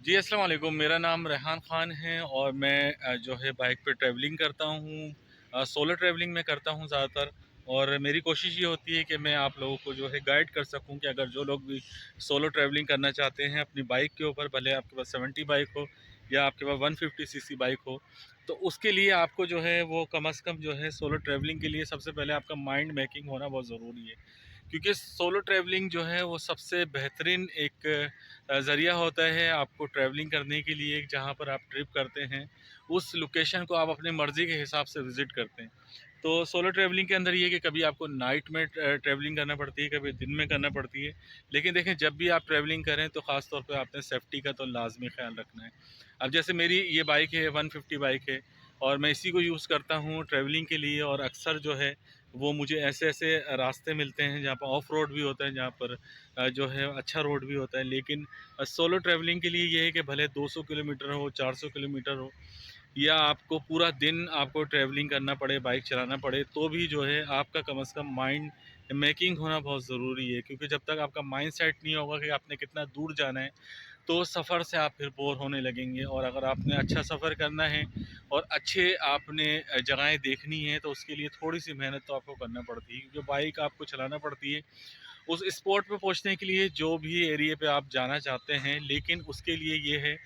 जी, अस्सलाम वालेकुम। मेरा नाम रेहान ख़ान है और मैं जो है बाइक पे ट्रैवलिंग करता हूँ। सोलो ट्रैवलिंग मैं करता हूँ ज़्यादातर। और मेरी कोशिश ये होती है कि मैं आप लोगों को जो है गाइड कर सकूँ कि अगर जो लोग भी सोलो ट्रैवलिंग करना चाहते हैं अपनी बाइक के ऊपर, भले आपके पास 70 बाइक हो या आपके पास 150 सीसी बाइक हो, तो उसके लिए आपको जो है वो कम से कम जो है सोलो ट्रैवलिंग के लिए सबसे पहले आपका माइंड मेकिंग होना बहुत ज़रूरी है। क्योंकि सोलो ट्रैवलिंग जो है वो सबसे बेहतरीन एक ज़रिया होता है आपको ट्रैवलिंग करने के लिए। जहाँ पर आप ट्रिप करते हैं उस लोकेशन को आप अपनी मर्ज़ी के हिसाब से विज़िट करते हैं। तो सोलो ट्रैवलिंग के अंदर ये है कि कभी आपको नाइट में ट्रैवलिंग करना पड़ती है, कभी दिन में करना पड़ती है। लेकिन देखें, जब भी आप ट्रैवलिंग करें तो ख़ास तौर पे आपने सेफ्टी का तो लाज़मी ख़्याल रखना है। अब जैसे मेरी ये बाइक है, 150 बाइक है और मैं इसी को यूज़ करता हूँ ट्रैवलिंग के लिए। और अक्सर जो है वो मुझे ऐसे-ऐसे रास्ते मिलते हैं जहाँ पर ऑफ रोड भी होता है, जहाँ पर जो है अच्छा रोड भी होता है। लेकिन सोलो ट्रैवलिंग के लिए ये है कि भले 200 किलोमीटर हो, 400 किलोमीटर हो या आपको पूरा दिन आपको ट्रैवलिंग करना पड़े, बाइक चलाना पड़े, तो भी जो है आपका कम से कम माइंड मेकिंग होना बहुत ज़रूरी है। क्योंकि जब तक आपका माइंड सेट नहीं होगा कि आपने कितना दूर जाना है, तो सफ़र से आप फिर बोर होने लगेंगे। और अगर आपने अच्छा सफ़र करना है और अच्छे आपने जगहें देखनी है, तो उसके लिए थोड़ी-सी मेहनत तो आपको करना पड़ती है, क्योंकि बाइक आपको चलाना पड़ती है उस स्पॉट पे पहुँचने के लिए जो भी एरिया पे आप जाना चाहते हैं। लेकिन उसके लिए ये है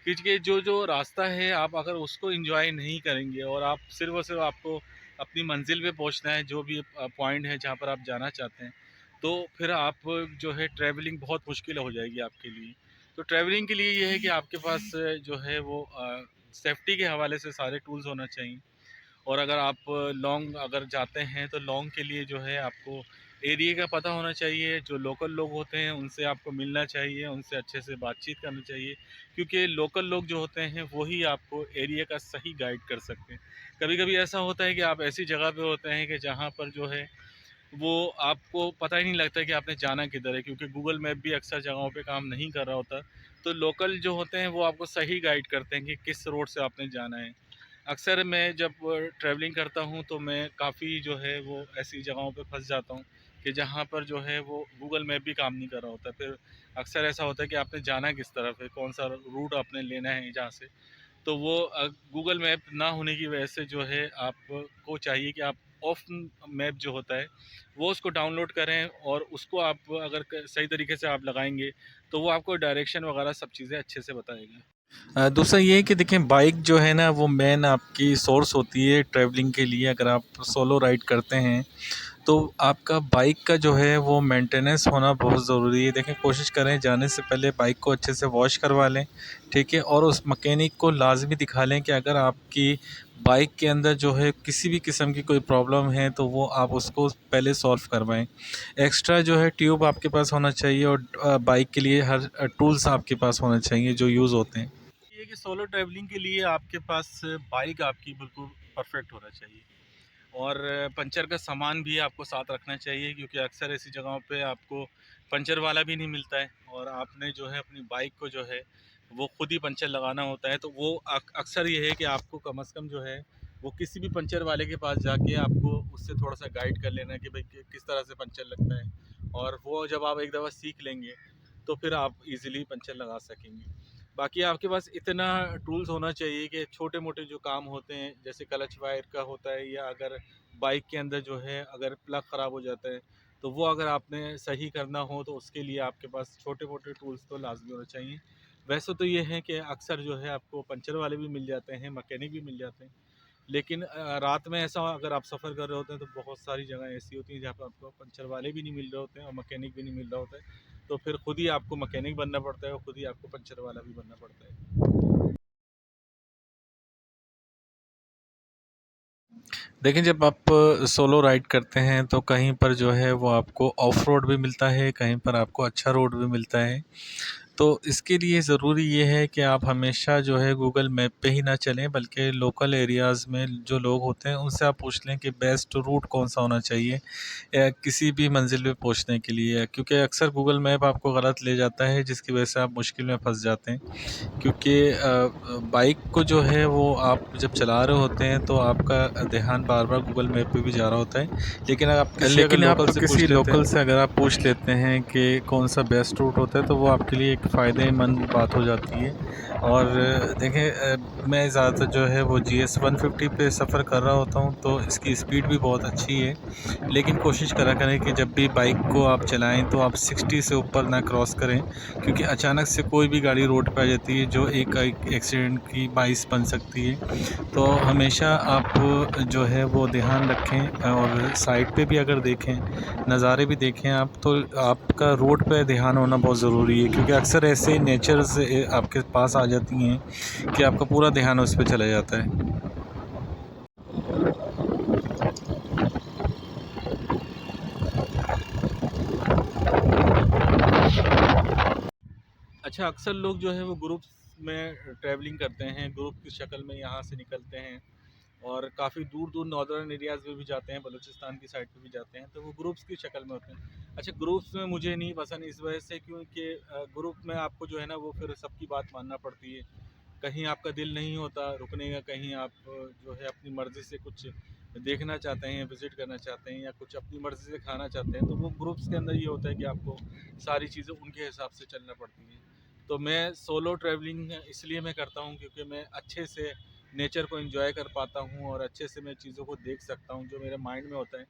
कि जो रास्ता है, आप अगर उसको एंजॉय नहीं करेंगे और आप सिर्फ़ और सिर्फ़ आपको अपनी मंज़िल पे पहुँचना है, जो भी पॉइंट है जहाँ पर आप जाना चाहते हैं, तो फिर आप जो है ट्रैवलिंग बहुत मुश्किल हो जाएगी आपके लिए। तो ट्रैवलिंग के लिए ये है कि आपके पास जो है वो सेफ्टी के हवाले से सारे टूल्स होना चाहिए। और अगर आप लॉन्ग अगर जाते हैं तो लॉन्ग के लिए जो है आपको एरिया का पता होना चाहिए। जो लोकल लोग होते हैं उनसे आपको मिलना चाहिए, उनसे अच्छे से बातचीत करनी चाहिए। क्योंकि लोकल लोग जो होते हैं वही आपको एरिया का सही गाइड कर सकते हैं। कभी-कभी ऐसा होता है कि आप ऐसी जगह पे होते हैं कि जहाँ पर जो है वो आपको पता ही नहीं लगता कि आपने जाना किधर है, क्योंकि गूगल मैप भी अक्सर जगहों पे काम नहीं कर रहा होता। तो लोकल जो होते हैं वो आपको सही गाइड करते हैं कि किस रोड से आपने जाना है। अक्सर मैं जब ट्रैवलिंग करता हूँ तो मैं काफ़ी जो है वो ऐसी जगहों पे फँस जाता हूँ कि जहाँ पर जो है वो गूगल मैप भी काम नहीं कर रहा होता। फिर अक्सर ऐसा होता है कि आपने जाना किस तरफ है, कौन-सा रूट आपने लेना है जहाँ से। तो वो गूगल मैप ना होने की वजह से जो है आपको चाहिए कि आप ऑफ मैप जो होता है वो उसको डाउनलोड करें, और उसको आप अगर सही तरीके से आप लगाएंगे तो वो आपको डायरेक्शन वगैरह सब चीज़ें अच्छे से बताएगा। दूसरा ये है कि देखें, बाइक जो है ना वो मेन आपकी सोर्स होती है ट्रैवलिंग के लिए। अगर आप सोलो राइड करते हैं तो आपका बाइक का जो है वो मेंटेनेंस होना बहुत ज़रूरी है। देखें, कोशिश करें जाने से पहले बाइक को अच्छे से वॉश करवा लें, ठीक है? और उस मैकेनिक को लाज़मी दिखा लें कि अगर आपकी बाइक के अंदर जो है किसी भी किस्म की कोई प्रॉब्लम है तो वो आप उसको पहले सॉल्व करवाएँ। एक्स्ट्रा जो है ट्यूब आपके पास होना चाहिए, और बाइक के लिए हर टूल्स आपके पास होने चाहिए जो यूज़ होते हैं। ये कि सोलो ट्रैवलिंग के लिए आपके पास बाइक आपकी बिल्कुल परफेक्ट होना चाहिए। और पंचर का सामान भी आपको साथ रखना चाहिए, क्योंकि अक्सर ऐसी जगहों पे आपको पंचर वाला भी नहीं मिलता है और आपने जो है अपनी बाइक को जो है वो खुद ही पंचर लगाना होता है। तो वो अक्सर ये है कि आपको कम से कम जो है वो किसी भी पंचर वाले के पास जाके आपको उससे थोड़ा सा गाइड कर लेना है कि भाई किस तरह से पंचर लगता है। और वो जब आप एक दफ़ा सीख लेंगे तो फिर आप इजीली पंचर लगा सकेंगे। बाकी आपके पास इतना टूल्स होना चाहिए कि छोटे-मोटे जो काम होते हैं, जैसे क्लच वायर का होता है, या अगर बाइक के अंदर जो है अगर प्लग ख़राब हो जाता है, तो वो अगर आपने सही करना हो तो उसके लिए आपके पास छोटे-मोटे टूल्स तो लाज़मी होने चाहिए। वैसे तो ये है कि अक्सर जो है आपको पंचर वाले भी मिल जाते हैं, मैकेनिक भी मिल जाते हैं। लेकिन रात में ऐसा अगर आप सफ़र कर रहे होते हैं तो बहुत सारी जगह ऐसी होती हैं जहाँ पे आपको पंचर वाले भी नहीं मिल रहे होते हैं और मैकेनिक भी नहीं मिल रहा होता है। तो फिर खुद ही आपको मैकेनिक बनना पड़ता है और खुद ही आपको पंचर वाला भी बनना पड़ता है। देखिए, जब आप सोलो राइड करते हैं तो कहीं पर जो है वो आपको ऑफ रोड भी मिलता है, कहीं पर आपको अच्छा रोड भी मिलता है। तो इसके लिए ज़रूरी ये है कि आप हमेशा जो है गूगल मैप पे ही ना चलें, बल्कि लोकल एरियाज़ में जो लोग होते हैं उनसे आप पूछ लें कि बेस्ट रूट कौन-सा होना चाहिए किसी भी मंज़िल पे पहुँचने के लिए। क्योंकि अक्सर गूगल मैप आपको गलत ले जाता है, जिसकी वजह से आप मुश्किल में फँस जाते हैं। क्योंकि बाइक को जो है वो आप जब चला रहे होते हैं तो आपका ध्यान बार-बार गूगल मैप पे भी जा रहा होता है। लेकिन आप किसी अगर लेकिन आप लोकल से किसी पूछ लेते लोकल हैं से अगर आप पूछ लेते हैं कि कौन-सा बेस्ट रूट होता है, तो वो आपके लिए एक एक फ़ायदेमंद बात हो जाती है। और देखें मैं ज़्यादातर जो है वो GS 150 पे सफ़र कर रहा होता हूँ, तो इसकी स्पीड भी बहुत अच्छी है। लेकिन कोशिश करा करें कि जब भी बाइक को आप चलाएँ तो आप 60 से ऊपर ना क्रॉस करें, क्योंकि अचानक से कोई भी गाड़ी रोड पे आ जाती है जो एक एक्सीडेंट की बाइस बन सकती है। तो हमेशा आप जो है वो ध्यान रखें, और साइड पे भी अगर देखें, नज़ारे भी देखें आप, तो आपका रोड पे ध्यान होना बहुत ज़रूरी है, क्योंकि अक्सर ऐसे नेचर्स आपके पास आ जाती हैं कि आपका पूरा ध्यान उस पे चला जाता है। अच्छा, अक्सर लोग जो है वो ग्रुप्स में ट्रैवलिंग करते हैं, ग्रुप की शक्ल में यहाँ से निकलते हैं और काफ़ी दूर दूर नॉर्दर्न एरियाज़ में भी जाते हैं, बलूचिस्तान की साइड पे भी जाते हैं, तो वो ग्रुप्स की शक्ल में होते हैं। अच्छा, ग्रुप्स में मुझे नहीं पसंद इस वजह से, क्योंकि ग्रुप में आपको जो है ना वो फिर सबकी बात मानना पड़ती है। कहीं आपका दिल नहीं होता रुकने का, कहीं आप जो है अपनी मर्ज़ी से कुछ देखना चाहते हैं, विज़िट करना चाहते हैं, या कुछ अपनी मर्ज़ी से खाना चाहते हैं, तो वो ग्रुप्स के अंदर ये होता है कि आपको सारी चीज़ें उनके हिसाब से चलना पड़ती हैं। तो मैं सोलो ट्रैवलिंग इसलिए मैं करता हूँ क्योंकि मैं अच्छे से नेचर को एंजॉय कर पाता हूँ और अच्छे से मैं चीज़ों को देख सकता हूँ जो मेरे माइंड में होता है।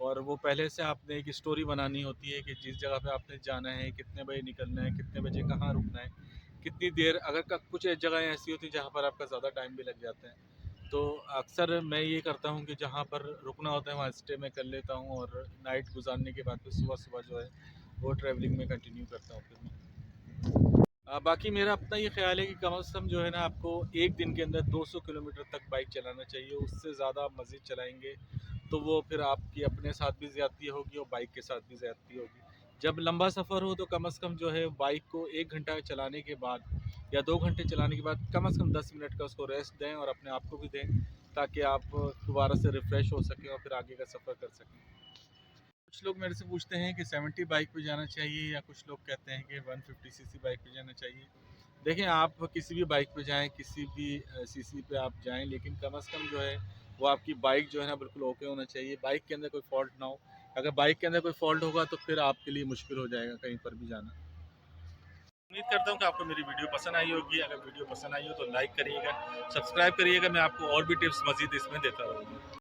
और वो पहले से आपने एक स्टोरी बनानी होती है कि जिस जगह पे आपने जाना है, कितने बजे निकलना है, कितने बजे कहाँ रुकना है, कितनी देर, अगर कुछ जगह ऐसी होती है जहाँ पर आपका ज़्यादा टाइम भी लग जाता है, तो अक्सर मैं ये करता हूँ कि जहाँ पर रुकना होता है वहाँ स्टे में कर लेता हूँ, और नाइट गुजारने के बाद फिर सुबह सुबह जो है वो ट्रैवलिंग में कंटिन्यू करता हूँ फिर मैं। बाकी मेरा अपना ये ख़्याल है कि कम से कम जो है ना आपको एक दिन के अंदर 200 किलोमीटर तक बाइक चलाना चाहिए। उससे ज़्यादा आप मज़ीद चलाएँगे तो वो फिर आपकी अपने साथ भी ज़्यादती होगी और बाइक के साथ भी ज़्यादती होगी। जब लंबा सफ़र हो तो कम से कम जो है बाइक को 1 घंटा चलाने के बाद या 2 घंटे चलाने के बाद कम से कम 10 मिनट का उसको रेस्ट दें और अपने आप को भी दें, ताकि आप दोबारा से रिफ़्रेश हो सकें और फिर आगे का सफ़र कर सकें। कुछ लोग मेरे से पूछते हैं कि 70 बाइक पे जाना चाहिए, या कुछ लोग कहते हैं कि 150 सीसी बाइक पे जाना चाहिए। देखें, आप किसी भी बाइक पे जाएँ, किसी भी सीसी पे आप जाएँ, लेकिन कम से कम जो है वो आपकी बाइक जो है ना बिल्कुल ओके होना चाहिए, बाइक के अंदर कोई फ़ॉल्ट ना हो। अगर बाइक के अंदर कोई फ़ॉल्ट होगा तो फिर आपके लिए मुश्किल हो जाएगा कहीं पर भी जाना। उम्मीद करता हूँ कि आपको मेरी वीडियो पसंद आई होगी। अगर वीडियो पसंद आई हो तो लाइक करिएगा, सब्सक्राइब करिएगा, मैं आपको और भी टिप्स मज़ीद इसमें देता रहूँगा।